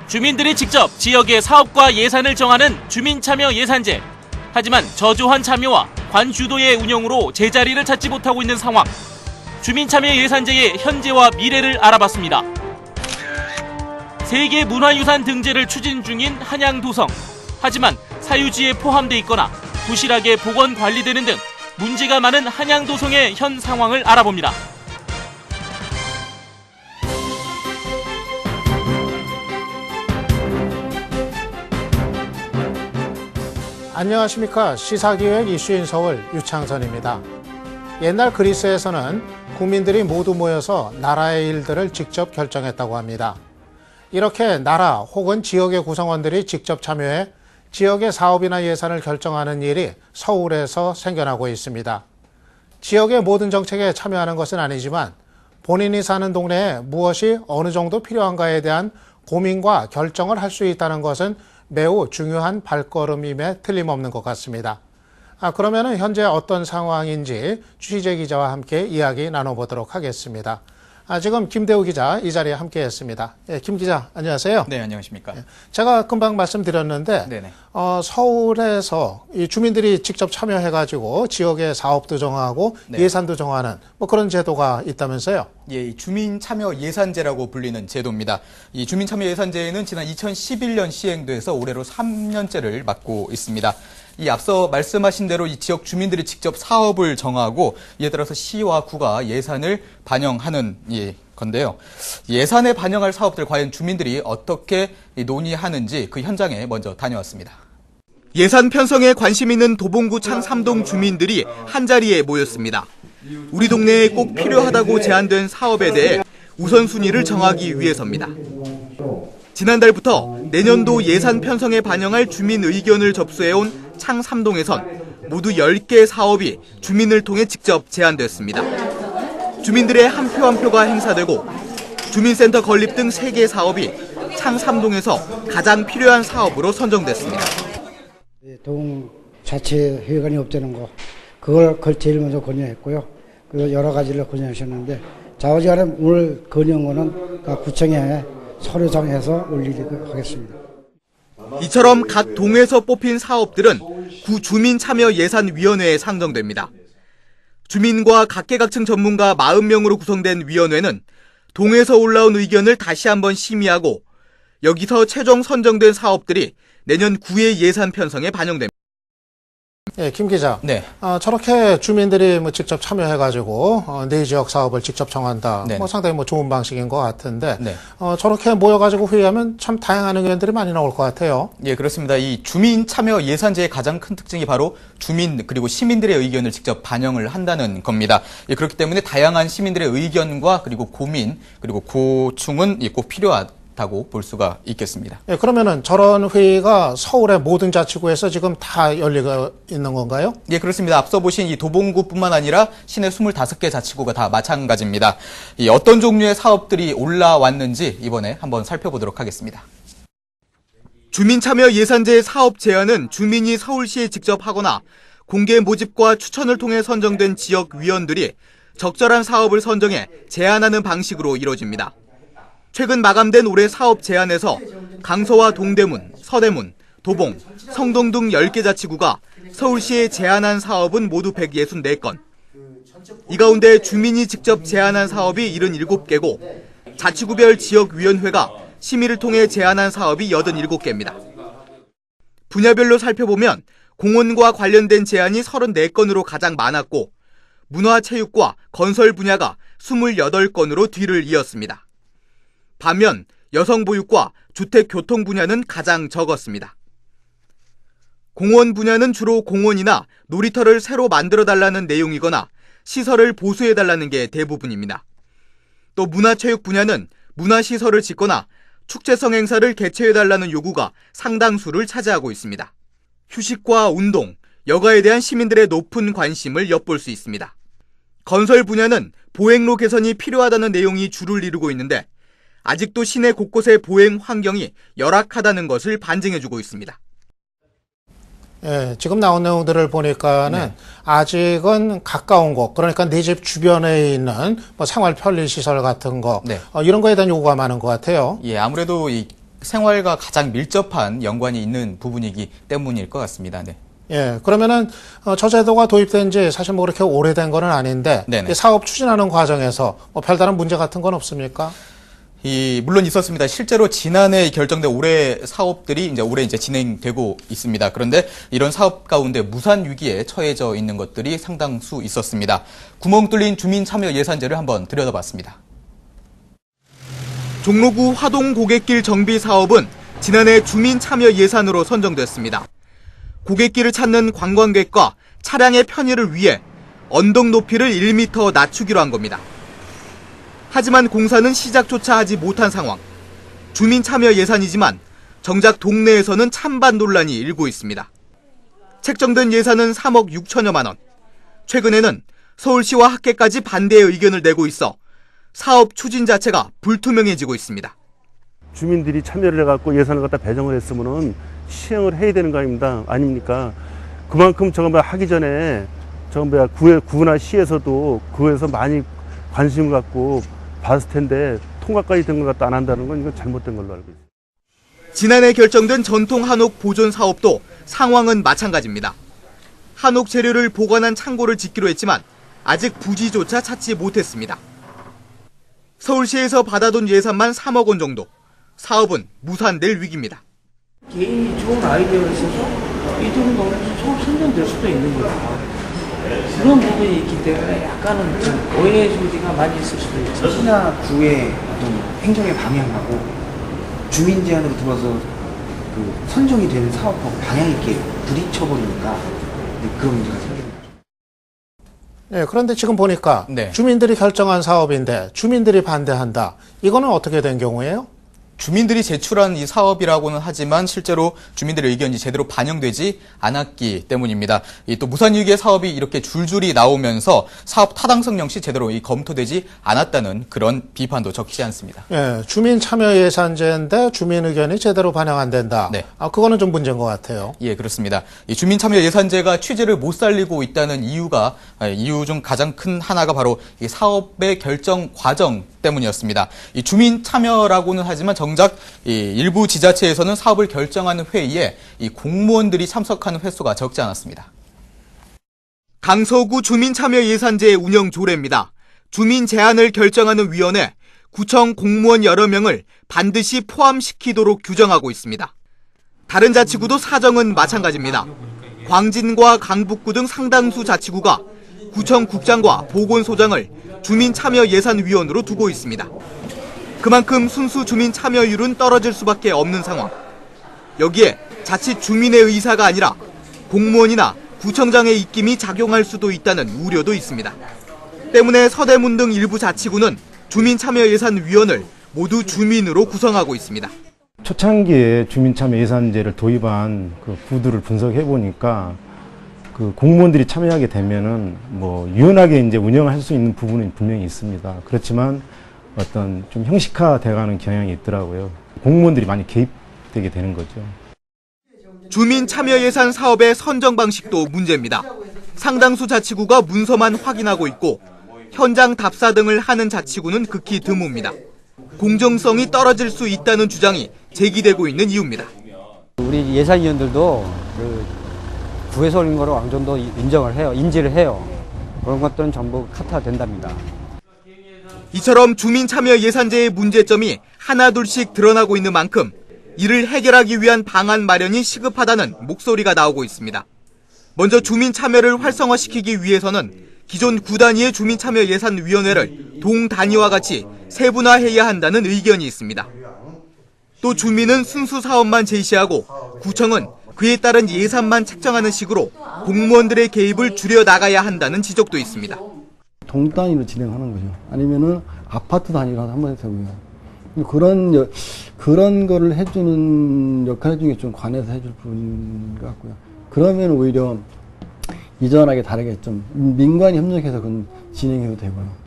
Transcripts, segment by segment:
주민들이 직접 지역의 사업과 예산을 정하는 주민참여예산제. 하지만 저조한 참여와 관주도의 운영으로 제자리를 찾지 못하고 있는 상황. 주민참여예산제의 현재와 미래를 알아봤습니다. 세계문화유산 등재를 추진 중인 한양도성. 하지만 사유지에 포함돼 있거나 부실하게 복원 관리되는 등 문제가 많은 한양도성의 현 상황을 알아봅니다. 안녕하십니까. 시사기획 이슈인 서울 유창선입니다. 옛날 그리스에서는 국민들이 모두 모여서 나라의 일들을 직접 결정했다고 합니다. 이렇게 나라 혹은 지역의 구성원들이 직접 참여해 지역의 사업이나 예산을 결정하는 일이 서울에서 생겨나고 있습니다. 지역의 모든 정책에 참여하는 것은 아니지만 본인이 사는 동네에 무엇이 어느 정도 필요한가에 대한 고민과 결정을 할 수 있다는 것은 매우 중요한 발걸음임에 틀림없는 것 같습니다. 그러면 현재 어떤 상황인지 취재 기자와 함께 이야기 나눠보도록 하겠습니다. 지금 김대우 기자 이 자리에 함께했습니다. 김 기자 안녕하세요. 네, 안녕하십니까. 제가 금방 말씀드렸는데 네네. 서울에서 이 주민들이 직접 참여해가지고 지역의 사업도 정하고 네. 예산도 정하는 뭐 그런 제도가 있다면서요? 예, 이 주민참여예산제라고 불리는 제도입니다. 이 주민참여예산제는 지난 2011년 시행돼서 올해로 3년째를 맞고 있습니다. 이 앞서 말씀하신 대로 이 지역 주민들이 직접 사업을 정하고 이에 따라서 시와 구가 예산을 반영하는 건데요. 예산에 반영할 사업들 과연 주민들이 어떻게 논의하는지 그 현장에 먼저 다녀왔습니다. 예산 편성에 관심 있는 도봉구 창삼동 주민들이 한자리에 모였습니다. 우리 동네에 꼭 필요하다고 제안된 사업에 대해 우선순위를 정하기 위해서입니다. 지난달부터 내년도 예산 편성에 반영할 주민 의견을 접수해온 창삼동에선 모두 10개 사업이 주민을 통해 직접 제안됐습니다. 주민들의 한 표 한 표가 행사되고 주민센터 건립 등 3개 사업이 창삼동에서 가장 필요한 사업으로 선정됐습니다. 동 자치회관이 없다는 거, 그걸 제일 먼저 건의했고요. 그리고 여러 가지를 건의하셨는데 자우지간에 오늘 건의한 거는 구청에 서류상에서 올리도록 하겠습니다. 이처럼 각 동에서 뽑힌 사업들은 구 주민참여예산위원회에 상정됩니다. 주민과 각계각층 전문가 40명으로 구성된 위원회는 동에서 올라온 의견을 다시 한번 심의하고 여기서 최종 선정된 사업들이 내년 9회 예산 편성에 반영됩니다. 예, 김 기자. 네. 저렇게 주민들이 직접 참여해가지고 내 지역 사업을 직접 정한다. 네. 상당히 좋은 방식인 것 같은데 네. 저렇게 모여가지고 회의하면 참 다양한 의견들이 많이 나올 것 같아요. 예, 그렇습니다. 이 주민 참여 예산제의 가장 큰 특징이 바로 주민 그리고 시민들의 의견을 직접 반영을 한다는 겁니다. 예, 그렇기 때문에 다양한 시민들의 의견과 그리고 고민 그리고 고충은 꼭 필요하다고 볼 수가 있겠습니다. 예, 그러면은 저런 회의가 서울의 모든 자치구에서 지금 다 열리고 있는 건가요? 예, 그렇습니다. 앞서 보신 이 도봉구뿐만 아니라 시내 25개 자치구가 다 마찬가지입니다. 이 어떤 종류의 사업들이 올라왔는지 이번에 한번 살펴보도록 하겠습니다. 주민참여 예산제의 사업 제안은 주민이 서울시에 직접 하거나 공개 모집과 추천을 통해 선정된 지역위원들이 적절한 사업을 선정해 제안하는 방식으로 이루어집니다. 최근 마감된 올해 사업 제안에서 강서와 동대문, 서대문, 도봉, 성동 등 10개 자치구가 서울시에 제안한 사업은 모두 164건. 이 가운데 주민이 직접 제안한 사업이 77개고 자치구별 지역위원회가 심의를 통해 제안한 사업이 87개입니다. 분야별로 살펴보면 공원과 관련된 제안이 34건으로 가장 많았고 문화체육과 건설 분야가 28건으로 뒤를 이었습니다. 반면 여성보육과 주택교통 분야는 가장 적었습니다. 공원 분야는 주로 공원이나 놀이터를 새로 만들어달라는 내용이거나 시설을 보수해달라는 게 대부분입니다. 또 문화체육 분야는 문화시설을 짓거나 축제성 행사를 개최해달라는 요구가 상당수를 차지하고 있습니다. 휴식과 운동, 여가에 대한 시민들의 높은 관심을 엿볼 수 있습니다. 건설 분야는 보행로 개선이 필요하다는 내용이 주를 이루고 있는데 아직도 시내 곳곳의 보행 환경이 열악하다는 것을 반증해주고 있습니다. 예, 지금 나온 내용들을 보니까는 네. 아직은 가까운 곳, 그러니까 내 집 주변에 있는 생활 편리 시설 같은 거, 네. 이런 거에 대한 요구가 많은 것 같아요. 예, 아무래도 이 생활과 가장 밀접한 연관이 있는 부분이기 때문일 것 같습니다. 네. 예, 그러면은 저 제도가 도입된 지 사실 뭐 그렇게 오래된 거는 아닌데 네네. 이 사업 추진하는 과정에서 뭐 별다른 문제 같은 건 없습니까? 물론 있었습니다. 실제로 지난해 결정된 올해 사업들이 올해 진행되고 있습니다. 그런데 이런 사업 가운데 무산 위기에 처해져 있는 것들이 상당수 있었습니다. 구멍 뚫린 주민 참여 예산제를 한번 들여다봤습니다. 종로구 화동 고갯길 정비 사업은 지난해 주민 참여 예산으로 선정됐습니다. 고갯길을 찾는 관광객과 차량의 편의를 위해 언덕 높이를 1m 낮추기로 한 겁니다. 하지만 공사는 시작조차 하지 못한 상황. 주민 참여 예산이지만 정작 동네에서는 찬반 논란이 일고 있습니다. 책정된 예산은 3억 6천여만 원. 최근에는 서울시와 학계까지 반대의 의견을 내고 있어 사업 추진 자체가 불투명해지고 있습니다. 주민들이 참여를 해갖고 예산을 갖다 배정을 했으면은 시행을 해야 되는 거 아닙니까? 그만큼 저거 하기 전에 저거 구나 시에서도 그거에서 많이 관심을 갖고 봤을 텐데 통과까지 된 것 같다 안 한다는 건 이건 잘못된 걸로 알고 있습니다. 지난해 결정된 전통 한옥 보존 사업도 상황은 마찬가지입니다. 한옥 재료를 보관한 창고를 짓기로 했지만 아직 부지조차 찾지 못했습니다. 서울시에서 받아둔 예산만 3억 원 정도. 사업은 무산될 위기입니다. 개인이 좋은 아이디어가 있어서 이 돈을 넣으면서 서울 선정될 수도 있는 거예요. 그런 부분이 있기 때문에 약간은 좀 오해의 소지가 많이 있을 수도 있죠. 시나 구의 어떤 행정의 방향하고 주민 제안으로 들어와서 그 선정이 되는 사업하고 방향 있게 부딪혀버리니까 그런 문제가 생깁니다. 예, 그런데 지금 보니까 네. 주민들이 결정한 사업인데 주민들이 반대한다. 이거는 어떻게 된 경우예요? 주민들이 제출한 이 사업이라고는 하지만 실제로 주민들의 의견이 제대로 반영되지 않았기 때문입니다. 또 무산위기의 사업이 이렇게 줄줄이 나오면서 사업 타당성 역시 제대로 검토되지 않았다는 그런 비판도 적지 않습니다. 예, 주민 참여 예산제인데 주민 의견이 제대로 반영 안 된다. 네. 그거는 좀 문제인 것 같아요. 예, 그렇습니다. 이 주민 참여 예산제가 취지를 못 살리고 있다는 이유 중 가장 큰 하나가 바로 이 사업의 결정 과정 때문이었습니다. 이 주민 참여라고는 하지만 정작 일부 지자체에서는 사업을 결정하는 회의에 이 공무원들이 참석하는 횟수가 적지 않았습니다. 강서구 주민참여예산제 운영 조례입니다. 주민 제안을 결정하는 위원회, 구청 공무원 여러 명을 반드시 포함시키도록 규정하고 있습니다. 다른 자치구도 사정은 마찬가지입니다. 광진과 강북구 등 상당수 자치구가 구청 국장과 보건소장을 주민참여예산위원으로 두고 있습니다. 그만큼 순수 주민 참여율은 떨어질 수밖에 없는 상황. 여기에 자칫 주민의 의사가 아니라 공무원이나 구청장의 입김이 작용할 수도 있다는 우려도 있습니다. 때문에 서대문 등 일부 자치구는 주민참여예산위원을 모두 주민으로 구성하고 있습니다. 초창기에 주민참여예산제를 도입한 그 구들을 분석해 보니까 그 공무원들이 참여하게 되면은 뭐 유연하게 이제 운영할 수 있는 부분은 분명히 있습니다. 그렇지만 어떤 좀 형식화돼가는 경향이 있더라고요. 공무원들이 많이 개입되게 되는 거죠. 주민 참여 예산 사업의 선정 방식도 문제입니다. 상당수 자치구가 문서만 확인하고 있고 현장 답사 등을 하는 자치구는 극히 드뭅니다. 공정성이 떨어질 수 있다는 주장이 제기되고 있는 이유입니다. 우리 예산위원들도 구에서 올린 거를 어느 정도 인정을 해요. 인지를 해요. 그런 것들은 전부 카트화된답니다. 이처럼 주민 참여 예산제의 문제점이 하나둘씩 드러나고 있는 만큼 이를 해결하기 위한 방안 마련이 시급하다는 목소리가 나오고 있습니다. 먼저 주민 참여를 활성화시키기 위해서는 기존 9단위의 주민 참여 예산위원회를 동 단위와 같이 세분화해야 한다는 의견이 있습니다. 또 주민은 순수 사업만 제시하고 구청은 그에 따른 예산만 책정하는 식으로 공무원들의 개입을 줄여 나가야 한다는 지적도 있습니다. 동 단위로 진행하는 거죠. 아니면은 아파트 단위로 한번 해서고요. 그런 거를 해주는 역할 중에 좀 관해서 해줄 부분 같고요. 그러면 오히려 이전하게 다르게 좀 민관이 협력해서 그건 진행해도 되고요.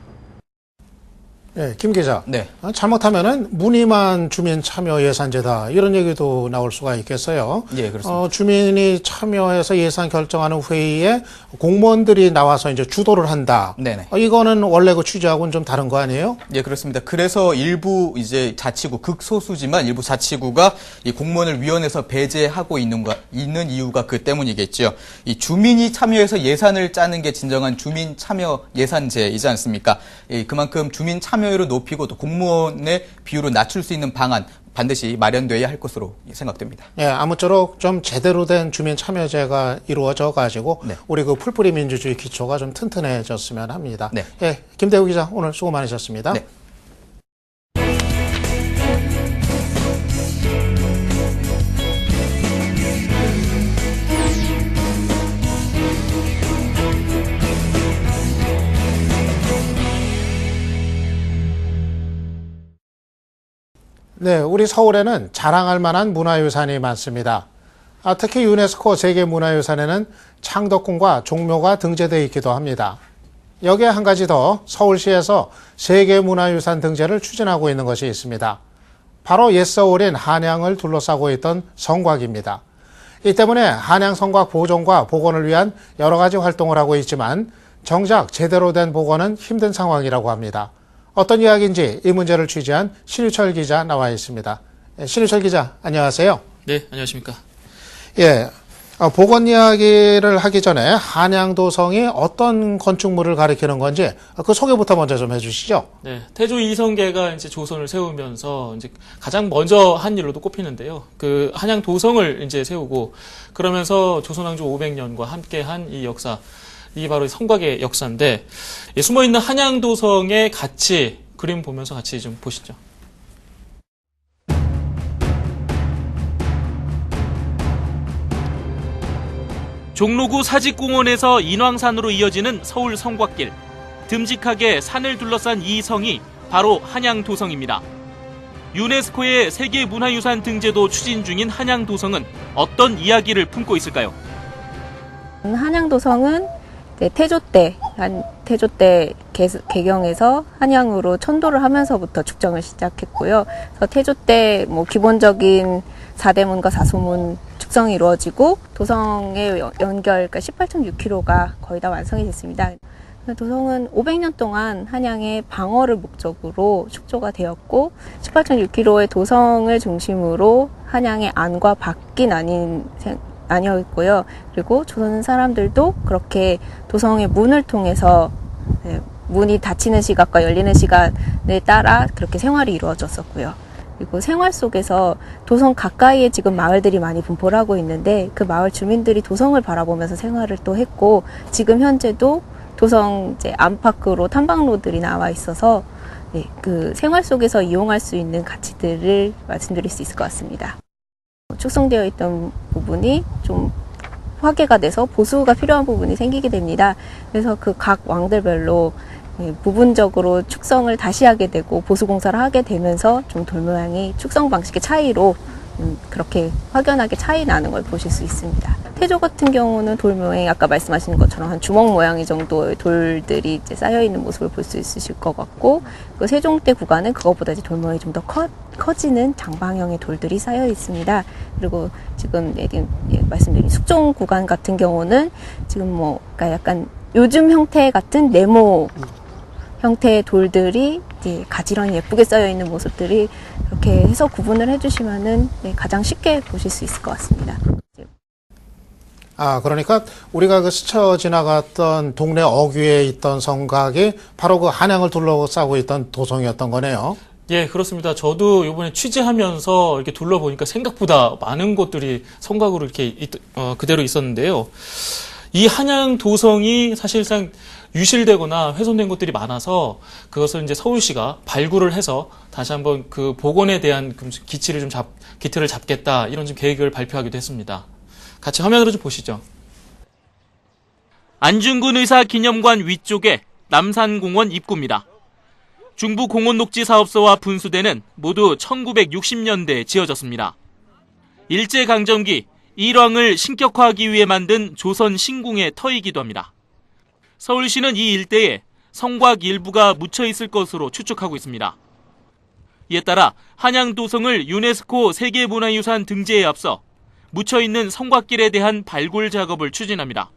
네, 김 기자. 네. 잘못하면은 무늬만 주민 참여 예산제다 이런 얘기도 나올 수가 있겠어요. 예, 그렇습니다. 주민이 참여해서 예산 결정하는 회의에 공무원들이 나와서 이제 주도를 한다. 네네. 이거는 원래 그 취지하고는 좀 다른 거 아니에요? 예, 그렇습니다. 그래서 일부 이제 자치구, 극소수지만 일부 자치구가 이 공무원을 위원회에서 배제하고 있는 이유가 그 때문이겠죠. 이 주민이 참여해서 예산을 짜는 게 진정한 주민 참여 예산제이지 않습니까? 그만큼 주민 참여율을 높이고 또 공무원의 비율을 낮출 수 있는 방안 반드시 마련돼야 할 것으로 생각됩니다. 예, 아무쪼록 좀 제대로 된 주민 참여제가 이루어져 가지고 네. 우리 그 풀뿌리 민주주의 기초가 좀 튼튼해졌으면 합니다. 네. 예, 김대우 기자 오늘 수고 많으셨습니다. 네. 네, 우리 서울에는 자랑할 만한 문화유산이 많습니다. 특히 유네스코 세계문화유산에는 창덕궁과 종묘가 등재되어 있기도 합니다. 여기에 한 가지 더 서울시에서 세계문화유산 등재를 추진하고 있는 것이 있습니다. 바로 옛서울인 한양을 둘러싸고 있던 성곽입니다. 이 때문에 한양 성곽 보존과 복원을 위한 여러 가지 활동을 하고 있지만 정작 제대로 된 복원은 힘든 상황이라고 합니다. 어떤 이야기인지 이 문제를 취재한 신유철 기자 나와 있습니다. 신유철 기자, 안녕하세요. 네, 안녕하십니까. 예, 복원 이야기를 하기 전에 한양도성이 어떤 건축물을 가리키는 건지 그 소개부터 먼저 좀 해주시죠. 네, 태조 이성계가 이제 조선을 세우면서 이제 가장 먼저 한 일로도 꼽히는데요. 그 한양 도성을 이제 세우고 그러면서 조선왕조 500년과 함께한 이 역사, 이게 바로 성곽의 역사인데 숨어있는 한양도성의 가치 그림 보면서 같이 좀 보시죠. 종로구 사직공원에서 인왕산으로 이어지는 서울 성곽길. 듬직하게 산을 둘러싼 이 성이 바로 한양도성입니다. 유네스코의 세계문화유산 등재도 추진 중인 한양도성은 어떤 이야기를 품고 있을까요? 한양도성은 태조 때 개경해서 한양으로 천도를 하면서부터 축정을 시작했고요. 그래서 태조 때 기본적인 4대문과 4소문 축성이 이루어지고 도성의 연결, 그러니까 18.6km가 거의 다 완성이 됐습니다. 도성은 500년 동안 한양의 방어를 목적으로 축조가 되었고 18.6km의 도성을 중심으로 한양의 안과 밖이 나뉘어 있고요. 그리고 조선 사람들도 그렇게 도성의 문을 통해서 문이 닫히는 시각과 열리는 시간에 따라 그렇게 생활이 이루어졌었고요. 그리고 생활 속에서 도성 가까이에 지금 마을들이 많이 분포를 하고 있는데 그 마을 주민들이 도성을 바라보면서 생활을 또 했고 지금 현재도 도성 안팎으로 탐방로들이 나와 있어서 그 생활 속에서 이용할 수 있는 가치들을 말씀드릴 수 있을 것 같습니다. 축성되어 있던 부분이 좀 화개가 돼서 보수가 필요한 부분이 생기게 됩니다. 그래서 그 각 왕들별로 부분적으로 축성을 다시 하게 되고 보수공사를 하게 되면서 좀 돌모양이 축성 방식의 차이로 그렇게 확연하게 차이 나는 걸 보실 수 있습니다. 태조 같은 경우는 돌모양이 아까 말씀하신 것처럼 한 주먹 모양이 정도의 돌들이 이제 쌓여 있는 모습을 볼 수 있으실 것 같고, 그 세종 때 구간은 그것보다 이제 돌모양이 좀 더 커지는 장방형의 돌들이 쌓여 있습니다. 그리고 지금 말씀드린 숙종 구간 같은 경우는 지금 그러니까 약간 요즘 형태 같은 네모 형태의 돌들이 이제 가지런히 예쁘게 쌓여 있는 모습들이 이렇게 해서 구분을 해주시면은 가장 쉽게 보실 수 있을 것 같습니다. 그러니까 우리가 그 스쳐 지나갔던 동네 어귀에 있던 성곽이 바로 그 한양을 둘러싸고 있던 도성이었던 거네요. 예, 그렇습니다. 저도 이번에 취재하면서 이렇게 둘러보니까 생각보다 많은 곳들이 성곽으로 이렇게 그대로 있었는데요. 이 한양 도성이 사실상 유실되거나 훼손된 것들이 많아서 그것을 이제 서울시가 발굴을 해서 다시 한번 그 복원에 대한 기틀을 잡겠다, 이런 좀 계획을 발표하기도 했습니다. 같이 화면으로 좀 보시죠. 안중근 의사 기념관 위쪽에 남산공원 입구입니다. 중부 공원녹지 사업소와 분수대는 모두 1960년대에 지어졌습니다. 일제강점기 일왕을 신격화하기 위해 만든 조선 신궁의 터이기도 합니다. 서울시는 이 일대에 성곽 일부가 묻혀 있을 것으로 추측하고 있습니다. 이에 따라 한양도성을 유네스코 세계문화유산 등재에 앞서 묻혀 있는 성곽길에 대한 발굴 작업을 추진합니다.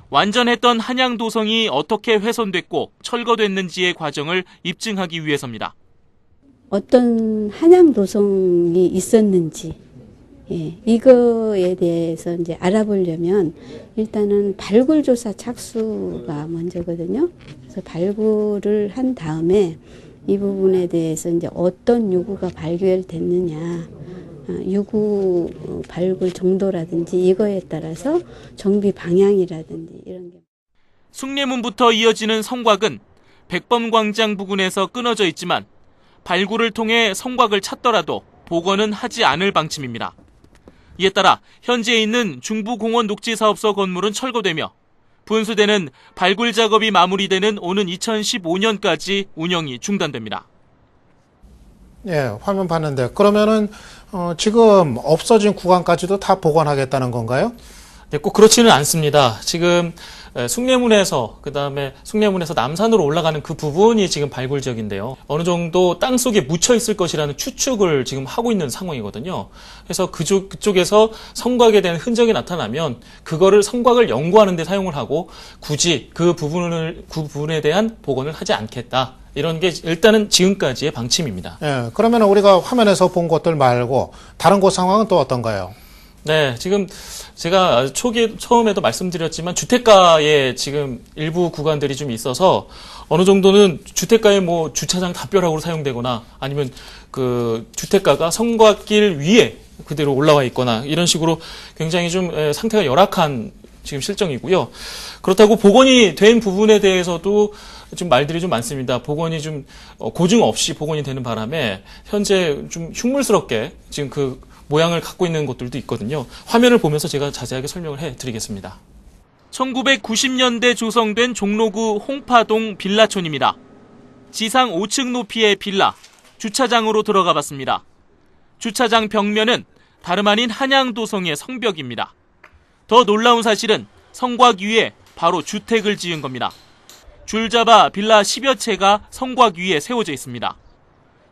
완전했던 한양도성이 어떻게 훼손됐고 철거됐는지의 과정을 입증하기 위해서입니다. 어떤 한양도성이 있었는지, 이거에 대해서 이제 알아보려면 일단은 발굴조사 착수가 먼저거든요. 그래서 발굴을 한 다음에 이 부분에 대해서 이제 어떤 유구가 발견됐느냐, 유구 발굴 정도라든지 이거에 따라서 정비 방향이라든지 이런 게. 숭례문부터 이어지는 성곽은 백범광장 부근에서 끊어져 있지만 발굴을 통해 성곽을 찾더라도 복원은 하지 않을 방침입니다. 이에 따라 현재 있는 중부공원 녹지사업소 건물은 철거되며 분수대는 발굴 작업이 마무리되는 오는 2015년까지 운영이 중단됩니다. 예, 화면 봤는데 그러면은 지금 없어진 구간까지도 다 복원하겠다는 건가요? 네, 꼭 그렇지는 않습니다. 지금 숭례문에서 그다음에 숭례문에서 남산으로 올라가는 그 부분이 지금 발굴 지역인데요. 어느 정도 땅 속에 묻혀 있을 것이라는 추측을 지금 하고 있는 상황이거든요. 그래서 그쪽에서 성곽에 대한 흔적이 나타나면 그거를 성곽을 연구하는 데 사용을 하고 굳이 그 부분에 대한 복원을 하지 않겠다. 이런 게 일단은 지금까지의 방침입니다. 예, 그러면 우리가 화면에서 본 것들 말고 다른 곳 상황은 또 어떤가요? 네, 지금 제가 처음에도 말씀드렸지만 주택가에 지금 일부 구간들이 좀 있어서 어느 정도는 주택가에 뭐 주차장 답변락으로 사용되거나 아니면 그 주택가가 성곽길 위에 그대로 올라와 있거나 이런 식으로 굉장히 좀 상태가 열악한 지금 실정이고요. 그렇다고 복원이 된 부분에 대해서도 좀 말들이 좀 많습니다. 복원이 좀 고증 없이 복원이 되는 바람에 현재 좀 흉물스럽게 지금 그 모양을 갖고 있는 곳들도 있거든요. 화면을 보면서 제가 자세하게 설명을 해드리겠습니다. 1990년대 조성된 종로구 홍파동 빌라촌입니다. 지상 5층 높이의 빌라, 주차장으로 들어가 봤습니다. 주차장 벽면은 다름 아닌 한양도성의 성벽입니다. 더 놀라운 사실은 성곽 위에 바로 주택을 지은 겁니다. 줄잡아 빌라 10여 채가 성곽 위에 세워져 있습니다.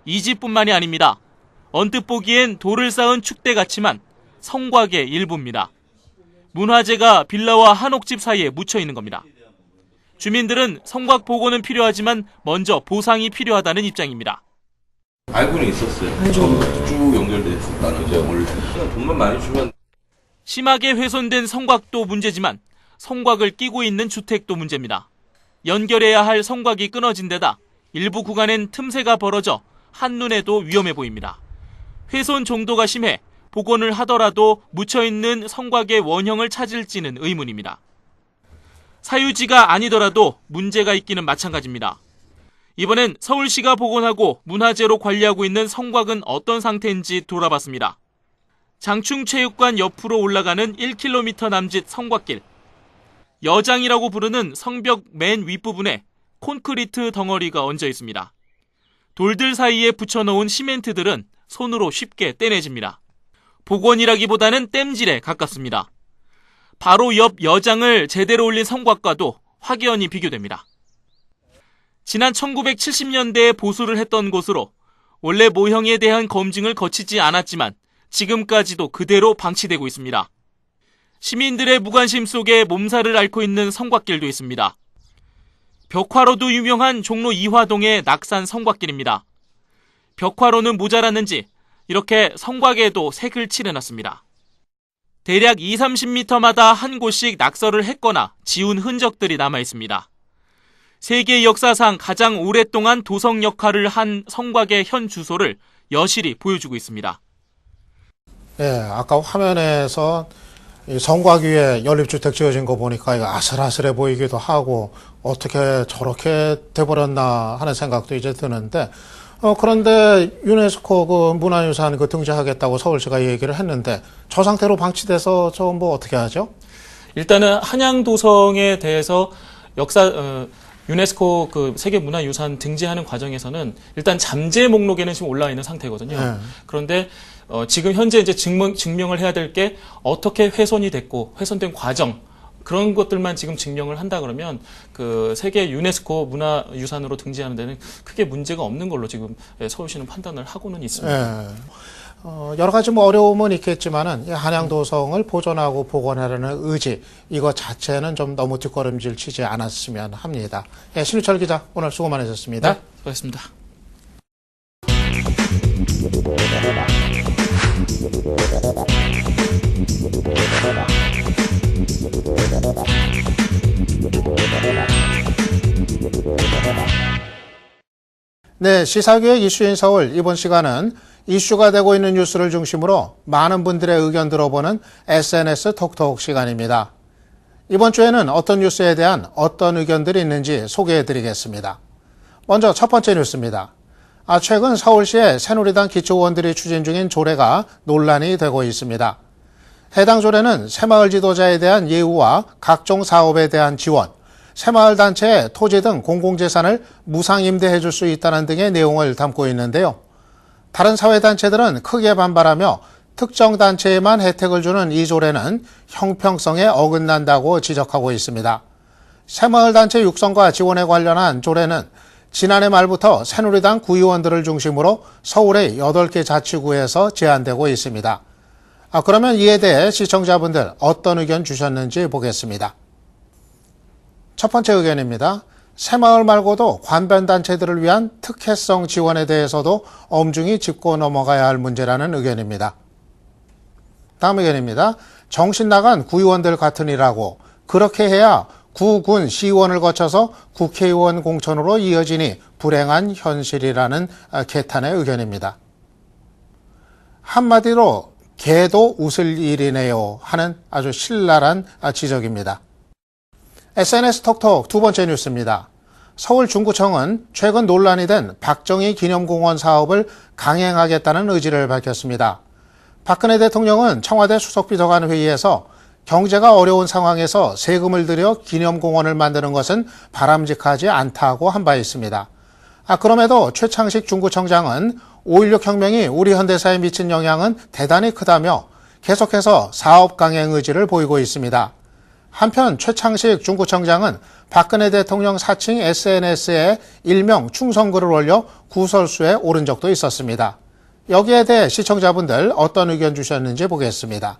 이 집뿐만이 아닙니다. 언뜻 보기엔 돌을 쌓은 축대 같지만 성곽의 일부입니다. 문화재가 빌라와 한옥집 사이에 묻혀 있는 겁니다. 주민들은 성곽 복원은 필요하지만 먼저 보상이 필요하다는 입장입니다. 알고는 있었어요. 쭉 연결돼 있었다는 점을 돈만 많이 주면. 심하게 훼손된 성곽도 문제지만 성곽을 끼고 있는 주택도 문제입니다. 연결해야 할 성곽이 끊어진 데다 일부 구간엔 틈새가 벌어져 한눈에도 위험해 보입니다. 훼손 정도가 심해 복원을 하더라도 묻혀있는 성곽의 원형을 찾을지는 의문입니다. 사유지가 아니더라도 문제가 있기는 마찬가지입니다. 이번엔 서울시가 복원하고 문화재로 관리하고 있는 성곽은 어떤 상태인지 돌아봤습니다. 장충체육관 옆으로 올라가는 1km 남짓 성곽길. 여장이라고 부르는 성벽 맨 윗부분에 콘크리트 덩어리가 얹어 있습니다. 돌들 사이에 붙여놓은 시멘트들은 손으로 쉽게 떼내집니다. 복원이라기보다는 땜질에 가깝습니다. 바로 옆 여장을 제대로 올린 성곽과도 확연히 비교됩니다. 지난 1970년대에 보수를 했던 곳으로 원래 모형에 대한 검증을 거치지 않았지만 지금까지도 그대로 방치되고 있습니다. 시민들의 무관심 속에 몸살을 앓고 있는 성곽길도 있습니다. 벽화로도 유명한 종로 이화동의 낙산 성곽길입니다. 벽화로는 모자랐는지 이렇게 성곽에도 색을 칠해놨습니다. 대략 20-30m마다 한 곳씩 낙서를 했거나 지운 흔적들이 남아있습니다. 세계 역사상 가장 오랫동안 도성 역할을 한 성곽의 현 주소를 여실히 보여주고 있습니다. 예, 아까 화면에서 이 성곽 위에 연립주택 지어진 거 보니까 이거 아슬아슬해 보이기도 하고 어떻게 저렇게 돼버렸나 하는 생각도 이제 드는데 그런데 유네스코 그 문화유산 그 등재하겠다고 서울시가 얘기를 했는데 저 상태로 방치돼서 저 뭐 어떻게 하죠? 일단은 한양도성에 대해서 유네스코 그 세계문화유산 등재하는 과정에서는 일단 잠재 목록에는 지금 올라와 있는 상태거든요. 네. 그런데 지금 현재 이제 증명을 해야 될 게 어떻게 훼손이 됐고 훼손된 과정 그런 것들만 지금 증명을 한다 그러면 그 세계 유네스코 문화유산으로 등재하는 데는 크게 문제가 없는 걸로 지금 서울시는 판단을 하고는 있습니다. 네. 여러 가지 뭐 어려움은 있겠지만은 이 한양도성을 보존하고 복원하려는 의지 이거 자체는 좀 너무 뒷걸음질 치지 않았으면 합니다. 예, 신우철 기자 오늘 수고 많으셨습니다. 네, 수고하셨습니다. 네, 시사교육 이슈인 서울 이번 시간은 이슈가 되고 있는 뉴스를 중심으로 많은 분들의 의견 들어보는 SNS 톡톡 시간입니다. 이번 주에는 어떤 뉴스에 대한 어떤 의견들이 있는지 소개해드리겠습니다. 먼저 첫 번째 뉴스입니다. 최근 서울시의 새누리당 기초의원들이 추진 중인 조례가 논란이 되고 있습니다. 해당 조례는 새마을 지도자에 대한 예우와 각종 사업에 대한 지원, 새마을 단체의 토지 등 공공재산을 무상임대해 줄 수 있다는 등의 내용을 담고 있는데요. 다른 사회단체들은 크게 반발하며 특정 단체에만 혜택을 주는 이 조례는 형평성에 어긋난다고 지적하고 있습니다. 새마을 단체 육성과 지원에 관련한 조례는 지난해 말부터 새누리당 구의원들을 중심으로 서울의 8개 자치구에서 제안되고 있습니다. 그러면 이에 대해 시청자분들 어떤 의견 주셨는지 보겠습니다. 첫 번째 의견입니다. 새마을 말고도 관변단체들을 위한 특혜성 지원에 대해서도 엄중히 짚고 넘어가야 할 문제라는 의견입니다. 다음 의견입니다. 정신 나간 구의원들 같은 이라고 그렇게 해야 구, 군, 시의원을 거쳐서 국회의원 공천으로 이어지니 불행한 현실이라는 개탄의 의견입니다. 한마디로 개도 웃을 일이네요 하는 아주 신랄한 지적입니다. SNS 톡톡 두 번째 뉴스입니다. 서울 중구청은 최근 논란이 된 박정희 기념공원 사업을 강행하겠다는 의지를 밝혔습니다. 박근혜 대통령은 청와대 수석비서관 회의에서 경제가 어려운 상황에서 세금을 들여 기념공원을 만드는 것은 바람직하지 않다고 한 바 있습니다. 그럼에도 최창식 중구청장은 5.16 혁명이 우리 현대사에 미친 영향은 대단히 크다며 계속해서 사업 강행 의지를 보이고 있습니다. 한편 최창식 중구청장은 박근혜 대통령 사칭 SNS에 일명 충성글을 올려 구설수에 오른 적도 있었습니다. 여기에 대해 시청자분들 어떤 의견 주셨는지 보겠습니다.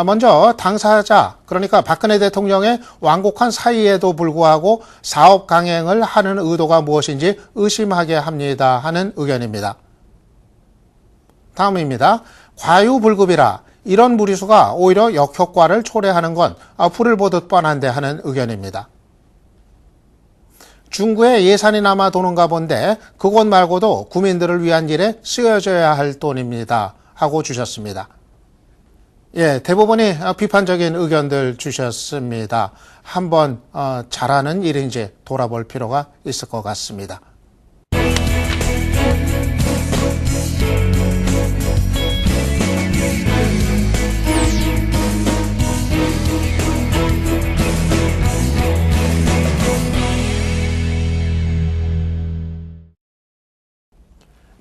먼저 당사자, 그러니까 박근혜 대통령의 완곡한 사의에도 불구하고 사업 강행을 하는 의도가 무엇인지 의심하게 합니다 하는 의견입니다. 다음입니다. 과유불급이라 이런 무리수가 오히려 역효과를 초래하는 건 불을 보듯 뻔한데 하는 의견입니다. 중구에 예산이 남아 도는가 본데 그것 말고도 구민들을 위한 일에 쓰여져야 할 돈입니다 하고 주셨습니다. 예, 대부분이 비판적인 의견들 주셨습니다. 한번 잘하는 일인지 돌아볼 필요가 있을 것 같습니다.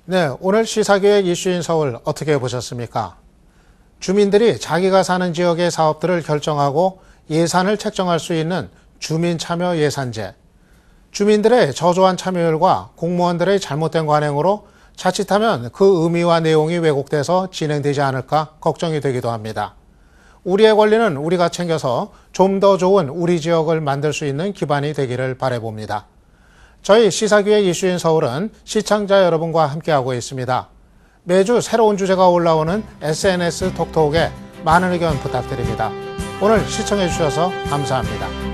네, 오늘 시사교육 이슈인 서울 어떻게 보셨습니까? 주민들이 자기가 사는 지역의 사업들을 결정하고 예산을 책정할 수 있는 주민참여 예산제. 주민들의 저조한 참여율과 공무원들의 잘못된 관행으로 자칫하면 그 의미와 내용이 왜곡돼서 진행되지 않을까 걱정이 되기도 합니다. 우리의 권리는 우리가 챙겨서 좀 더 좋은 우리 지역을 만들 수 있는 기반이 되기를 바라봅니다. 저희 시사기획 이슈인 서울은 시청자 여러분과 함께하고 있습니다. 매주 새로운 주제가 올라오는 SNS 톡톡에 많은 의견 부탁드립니다. 오늘 시청해 주셔서 감사합니다.